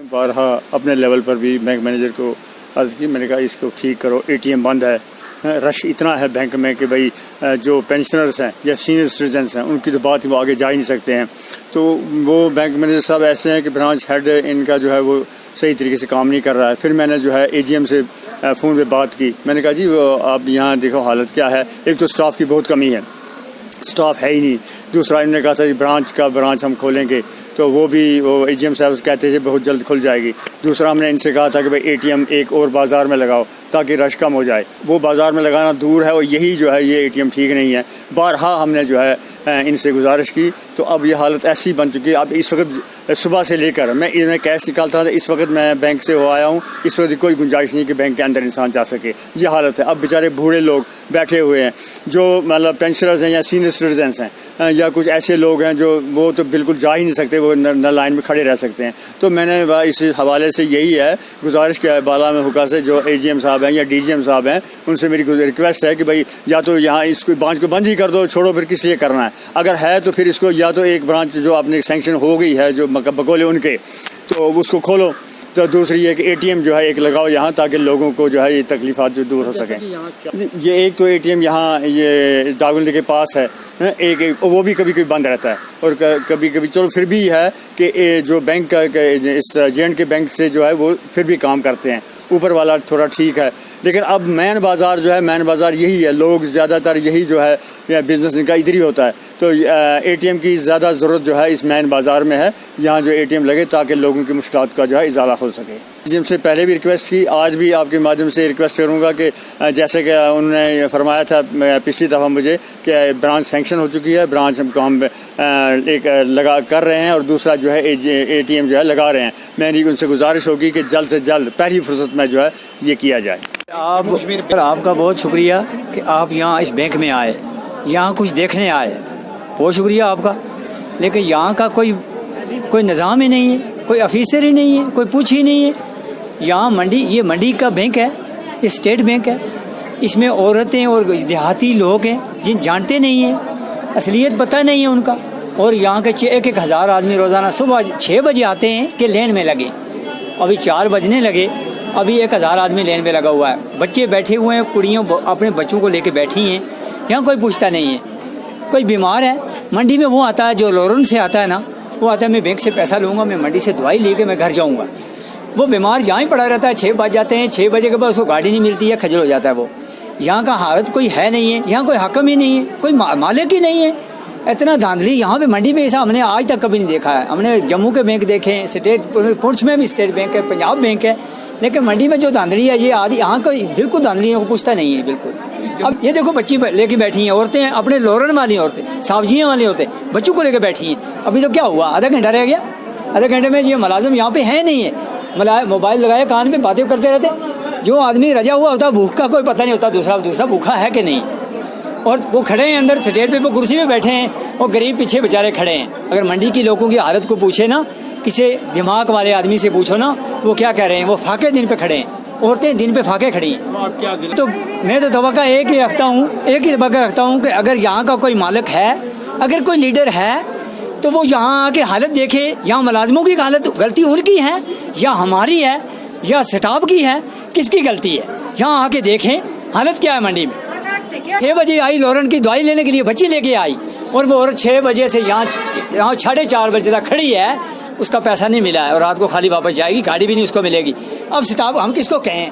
بارہا اپنے لیول پر بھی بینک مینیجر کو عرض کی، میں نے کہا اس کو ٹھیک کرو، اے ٹی ایم بند ہے، رش اتنا ہے بینک میں کہ بھائی جو پینشنرز ہیں یا سینئر سٹیزنس ہیں ان کی تو بات وہ آگے جا ہی نہیں سکتے ہیں. تو وہ بینک مینیجر صاحب ایسے ہیں کہ برانچ ہیڈ ان کا جو ہے وہ صحیح طریقے سے کام نہیں کر رہا ہے. پھر میں نے جو ہے اے جی ایم سے فون پہ بات کی، میں نے کہا جی وہ آپ یہاں دیکھو حالت کیا ہے، ایک تو اسٹاف کی بہت کمی ہے، اسٹاف ہے ہی نہیں. دوسرا انہوں نے کہا تھا جی برانچ ہم کھولیں گے، تو وہ اے جی ایم صاحب کہتے تھے بہت جلد کھل جائے گی. دوسرا ہم نے ان سے کہا تھا کہ بھائی اے ٹی ایم ایک اور بازار میں لگاؤ تاکہ رش کم ہو جائے. وہ بازار میں لگانا دور ہے اور یہی جو ہے یہ اے ٹی ایم ٹھیک نہیں ہے. بارہا ہم نے جو ہے ان سے گزارش کی، تو اب یہ حالت ایسی بن چکی ہے. اب اس وقت صبح سے لے کر میں کیش نکالتا تھا، اس وقت میں بینک سے ہو آیا ہوں، اس وقت کوئی گنجائش نہیں کہ بینک کے اندر انسان جا سکے. یہ حالت ہے. اب بیچارے بوڑھے لوگ بیٹھے ہوئے ہیں جو مطلب پینشنرز ہیں یا سینئر سٹیزنس ہیں یا کچھ ایسے لوگ ہیں جو وہ تو بالکل جا ہی نہیں سکتے، وہ نہ لائن میں کھڑے رہ سکتے ہیں. تو میں نے اس حوالے سے یہی ہے گزارش کیا ہے بالا میں حکا سے، جو اے جی ایم صاحب ہیں یا ڈی جی ایم صاحب ہیں ان سے میری ریکویسٹ ہے کہ بھائی یا تو یہاں اس کو برانچ کو بند ہی کر دو، چھوڑو، پھر کس لیے کرنا ہے. اگر ہے تو پھر اس کو یا تو ایک برانچ جو اپنی سینکشن ہو گئی ہے جو بقولے ان کے، تو اس کو کھولو. تو دوسری یہ کہ اے ٹی ایم جو ہے ایک لگاؤ یہاں تاکہ لوگوں کو جو ہے یہ تکلیفات جو دور ہو سکیں. یہ ایک تو اے ٹی ایم یہاں یہ داغندی کے پاس ہے، ایک وہ بھی کبھی کبھی بند رہتا ہے، اور کبھی کبھی چلو پھر بھی ہے کہ جو بینک اس جے اینڈ کے بینک سے جو ہے وہ پھر بھی کام کرتے ہیں، اوپر والا تھوڑا ٹھیک ہے. لیکن اب مین بازار جو ہے، مین بازار یہی ہے، لوگ زیادہ تر یہی جو ہے بزنس ان کا ادھر ہی ہوتا ہے. تو اے ٹی ایم کی زیادہ ضرورت جو ہے اس مین بازار میں ہے، یہاں جو اے ٹی ایم لگے تاکہ لوگوں کی مشکلات کا جو ہے ازالہ ہو سکے. جن سے پہلے بھی ریکویسٹ کی، آج بھی آپ کے مادھیم سے ریکویسٹ کروں گا کہ جیسے کہ انہوں نے فرمایا تھا پچھلی دفعہ مجھے کہ برانچ سینکشن ہو چکی ہے، برانچ ہم کام ایک لگا کر رہے ہیں اور دوسرا جو ہے اے ٹی ایم جو ہے لگا رہے ہیں. میری ان سے گزارش ہوگی کہ جلد سے جلد پہلی فرصت میں جو ہے یہ کیا جائے. آپ کا بہت شکریہ کہ آپ یہاں اس بینک میں آئے، یہاں کچھ دیکھنے آئے، بہت شکریہ آپ کا. لیکن یہاں کا کوئی نظام ہی نہیں ہے، کوئی آفیسر ہی نہیں ہے، کوئی پوچھ ہی نہیں ہے. یہاں یہ منڈی کا بینک ہے، اسٹیٹ بینک ہے، اس میں عورتیں اور دیہاتی لوگ ہیں جن جانتے نہیں ہیں، اصلیت پتہ نہیں ہے ان کا. اور یہاں کے 1,000 آدمی روزانہ صبح 6 بجے آتے ہیں کہ لین میں لگے. ابھی 4 بجنے لگے، ابھی 1,000 آدمی لین میں لگا ہوا ہے. بچے بیٹھے ہوئے ہیں، کڑیوں اپنے بچوں کو لے کے بیٹھی ہیں. یہاں کوئی پوچھتا نہیں ہے. کوئی بیمار ہے منڈی میں وہ آتا ہے، جو لورن سے آتا ہے نا، وہ آتا ہے میں بینک سے پیسہ لوں گا، میں منڈی سے دوائی لے کے میں گھر جاؤں گا. وہ بیمار یہاں ہی پڑا رہتا ہے. 6 بج جاتے ہیں، 6 بجے کے بعد اس کو گاڑی نہیں ملتی ہے، کھجل ہو جاتا ہے. وہ یہاں کا حالت کوئی ہے نہیں ہے، یہاں کوئی حکم ہی نہیں ہے، کوئی مالک ہی نہیں ہے. اتنا دھاندلی یہاں پہ منڈی میں ایسا ہم نے آج تک کبھی نہیں دیکھا ہے. ہم نے جموں کے بینک دیکھے ہیں، اسٹیٹ پنچ میں بھی اسٹیٹ بینک ہے، پنجاب بینک ہے، لیکن منڈی میں جو دھاندلی ہے یہ آدھی یہاں کا بالکل دھاندلی ہے، وہ پوچھتا نہیں ہے بالکل. اب یہ دیکھو بچی لے کے بیٹھی ہیں عورتیں، اپنے لورن والی عورتیں، سبزیاں والی عورتیں بچوں کو لے کے بیٹھی ہیں. ابھی تو کیا ہوا، آدھا گھنٹہ رہ گیا، آدھے گھنٹے میں یہ ملازم یہاں پہ ہے نہیں ہے. موبائل لگائے کان پہ باتیں کرتے رہتے. جو آدمی رجا ہوا ہوتا بھوک کا کوئی پتہ نہیں ہوتا دوسرا بھوکا ہے کہ نہیں. اور وہ کھڑے ہیں اندر اسٹیٹ پہ، وہ کرسی پہ بیٹھے ہیں، اور غریب پیچھے بیچارے کھڑے ہیں. اگر منڈی کی لوگوں کی حالت کو پوچھے نا، کسی دماغ والے آدمی سے پوچھو نا، وہ کیا کہہ رہے ہیں، وہ فاقے دن پہ کھڑے ہیں، عورتیں دن پہ فاقے کھڑی ہیں. تو میں تو توقع ایک ہی رکھتا ہوں کہ اگر یہاں کا کوئی مالک ہے، اگر کوئی لیڈر ہے، تو وہ یہاں آ کے حالت دیکھے. یہاں ملازموں کی حالت، غلطی ان کی ہے یا ہماری ہے یا سٹاف کی ہے، کس کی غلطی ہے؟ یہاں آ کے دیکھیں حالت کیا ہے منڈی میں. 6 بجے آئی لورن کی دوائی لینے کے لیے، بچی لے کے آئی، اور وہ عورت 6 بجے سے یہاں 4:30 بجے تک کھڑی ہے، اس کا پیسہ نہیں ملا ہے، اور رات کو خالی واپس جائے گی، گاڑی بھی نہیں اس کو ملے گی. اب سٹاف ہم کس کو کہیں؟